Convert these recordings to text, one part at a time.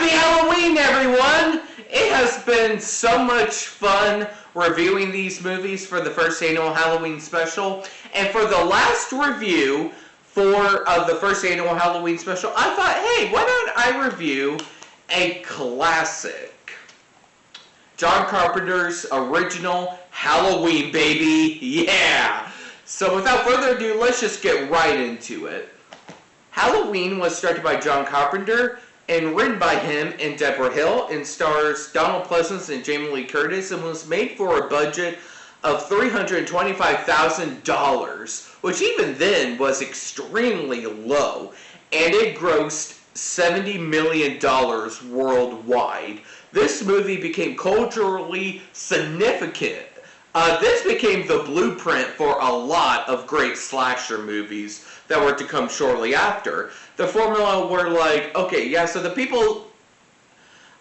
Happy Halloween, everyone! It has been so much fun reviewing these movies for the first annual Halloween special. And for the last review of the first annual Halloween special, I thought, hey, why don't I review a classic? John Carpenter's original Halloween, baby! Yeah! So without further ado, let's just get right into it. Halloween was directed by John Carpenter and written by him and Deborah Hill, and stars Donald Pleasence and Jamie Lee Curtis, and was made for a budget of $325,000, which even then was extremely low, and it grossed $70 million worldwide. This movie became culturally significant. This became the blueprint for a lot of great slasher movies that were to come shortly after. The formula were like, okay, yeah, so the people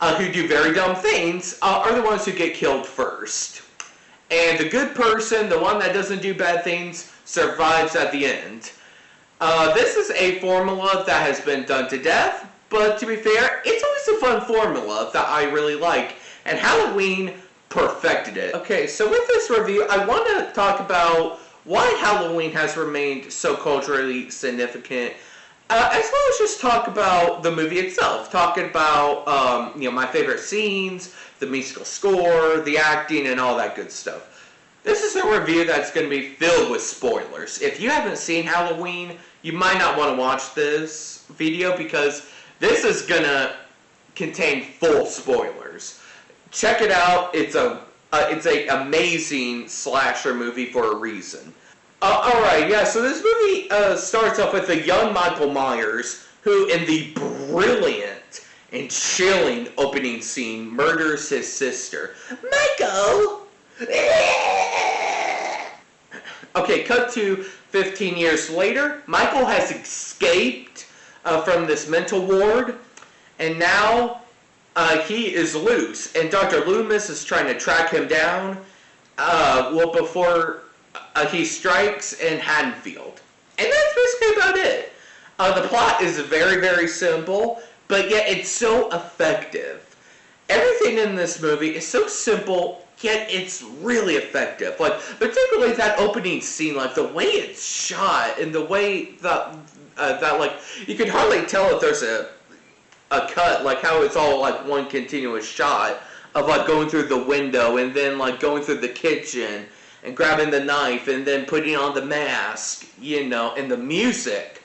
who do very dumb things are the ones who get killed first. And the good person, the one that doesn't do bad things, survives at the end. This is a formula that has been done to death, but to be fair, it's always a fun formula that I really like. And Halloween perfected it. Okay, so with this review, I want to talk about why Halloween has remained so culturally significant, as well as just talk about the movie itself. Talking about, my favorite scenes, the musical score, the acting, and all that good stuff. This is a review that's going to be filled with spoilers. If you haven't seen Halloween, you might not want to watch this video because this is going to contain full spoilers. Check it out. It's a amazing slasher movie for a reason. Alright, yeah, so this movie starts off with a young Michael Myers, who in the brilliant and chilling opening scene murders his sister. Michael! Okay, cut to 15 years later. Michael has escaped from this mental ward, and now he is loose, and Dr. Loomis is trying to track him down, before he strikes in Haddonfield. And that's basically about it. The plot is very, very simple, but yet it's so effective. Everything in this movie is so simple, yet it's really effective. Like, particularly that opening scene, like, the way it's shot, and the way that like, you can hardly tell if there's a cut, like how it's all like one continuous shot of like going through the window and then like going through the kitchen and grabbing the knife and then putting on the mask, and the music.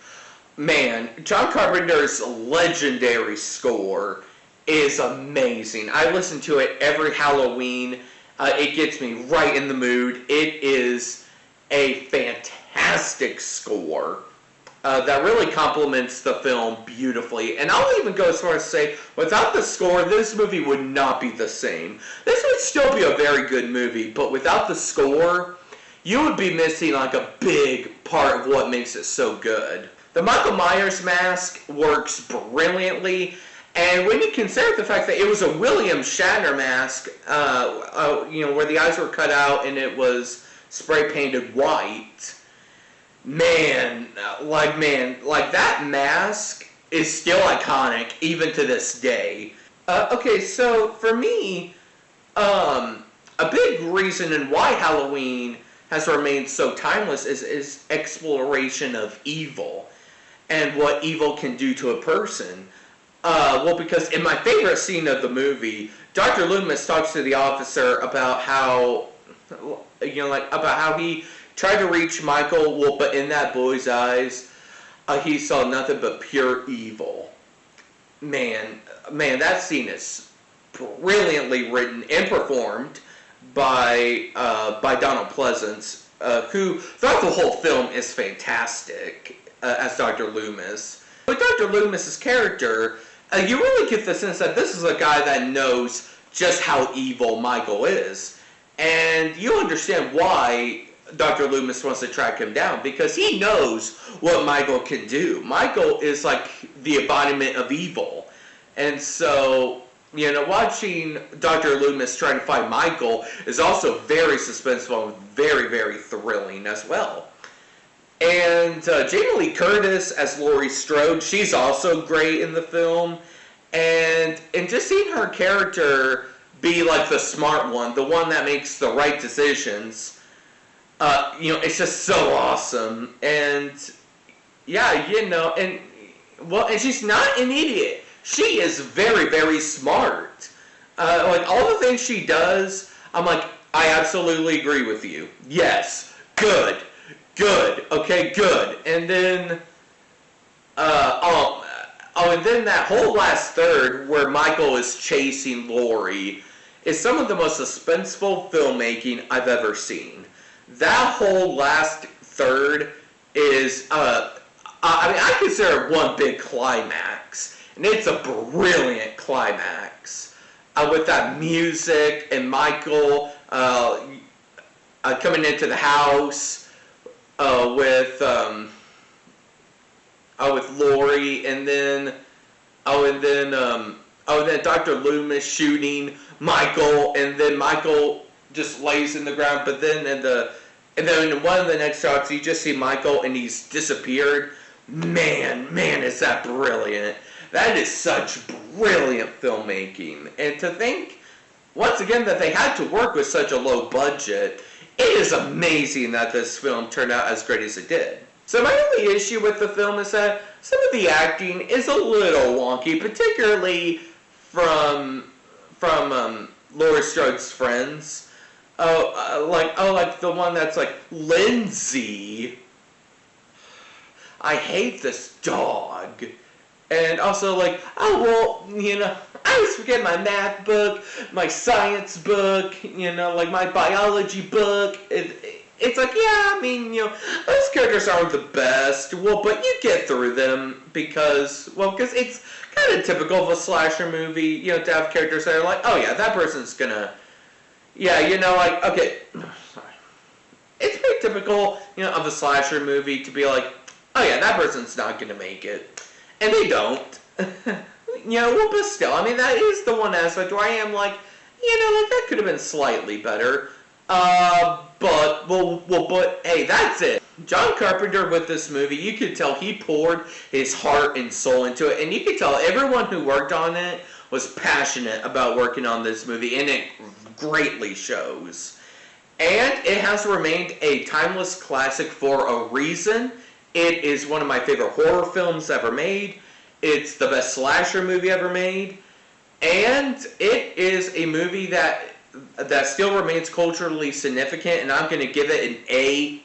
Man, John Carpenter's legendary score is amazing. I listen to it every Halloween. It gets me right in the mood. It is a fantastic score. That really complements the film beautifully. And I'll even go as far as to say, without the score, this movie would not be the same. This would still be a very good movie, but without the score, you would be missing like a big part of what makes it so good. The Michael Myers mask works brilliantly, and when you consider the fact that it was a William Shatner mask, where the eyes were cut out and it was spray painted white, Man, that mask is still iconic, even to this day. Okay, so for me, a big reason and why Halloween has remained so timeless is exploration of evil and what evil can do to a person. Because in my favorite scene of the movie, Dr. Loomis talks to the officer about how, about how he tried to reach Michael, but in that boy's eyes, he saw nothing but pure evil. Man, that scene is brilliantly written and performed by Donald Pleasence, who throughout the whole film is fantastic as Dr. Loomis. With Dr. Loomis's character, you really get the sense that this is a guy that knows just how evil Michael is, and you understand why Dr. Loomis wants to track him down, because he knows what Michael can do. Michael is like the embodiment of evil. And so, watching Dr. Loomis try to find Michael is also very suspenseful and very, very thrilling as well. And Jamie Lee Curtis as Laurie Strode, she's also great in the film. And and just seeing her character be like the smart one, the one that makes the right decisions, it's just so awesome. And yeah, and she's not an idiot. She is very, very smart. Like all the things she does, I'm like, I absolutely agree with you. Yes, good, okay, good. And then, and then that whole last third where Michael is chasing Laurie is some of the most suspenseful filmmaking I've ever seen. That whole last third is, I consider it one big climax, and it's a brilliant climax. With that music and Michael coming into the house with Laurie, and then Dr. Loomis shooting Michael, and then Michael just lays in the ground. But then in one of the next shots, you just see Michael and he's disappeared. Man, is that brilliant! That is such brilliant filmmaking, and to think once again that they had to work with such a low budget. It is amazing that this film turned out as great as it did. So my only issue with the film is that some of the acting is a little wonky, particularly from Laurie Strode's friends. Like the one that's like, Lindsay, I hate this dog. And also like, I always forget my math book, my science book, like my biology book. It's like, yeah, those characters aren't the best. Well, but you get through them because it's kind of typical of a slasher movie, to have characters that are like, oh yeah, that person's gonna, okay, sorry. It's pretty typical, of a slasher movie to be like, oh yeah, that person's not gonna make it. And they don't. But still, that is the one aspect where I am like, that could have been slightly better. But hey, that's it. John Carpenter with this movie, you could tell he poured his heart and soul into it, and you could tell everyone who worked on it was passionate about working on this movie, and it greatly shows. And it has remained a timeless classic for a reason. It is one of my favorite horror films ever made. It's the best slasher movie ever made. And it is a movie that still remains culturally significant, and I'm going to give it an A+.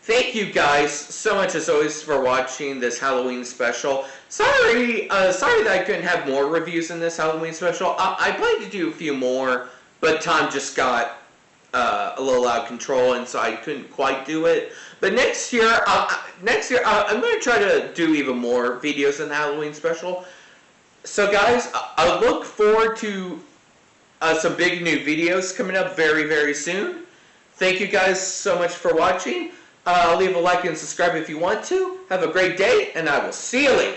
Thank you guys so much as always for watching this Halloween special. Sorry that I couldn't have more reviews in this Halloween special. I planned to do a few more, but time just got a little out of control, and so I couldn't quite do it. But next year, I'm going to try to do even more videos in the Halloween special. So guys, I look forward to some big new videos coming up very, very soon. Thank you guys so much for watching. Leave a like and subscribe if you want to. Have a great day, and I will see you later.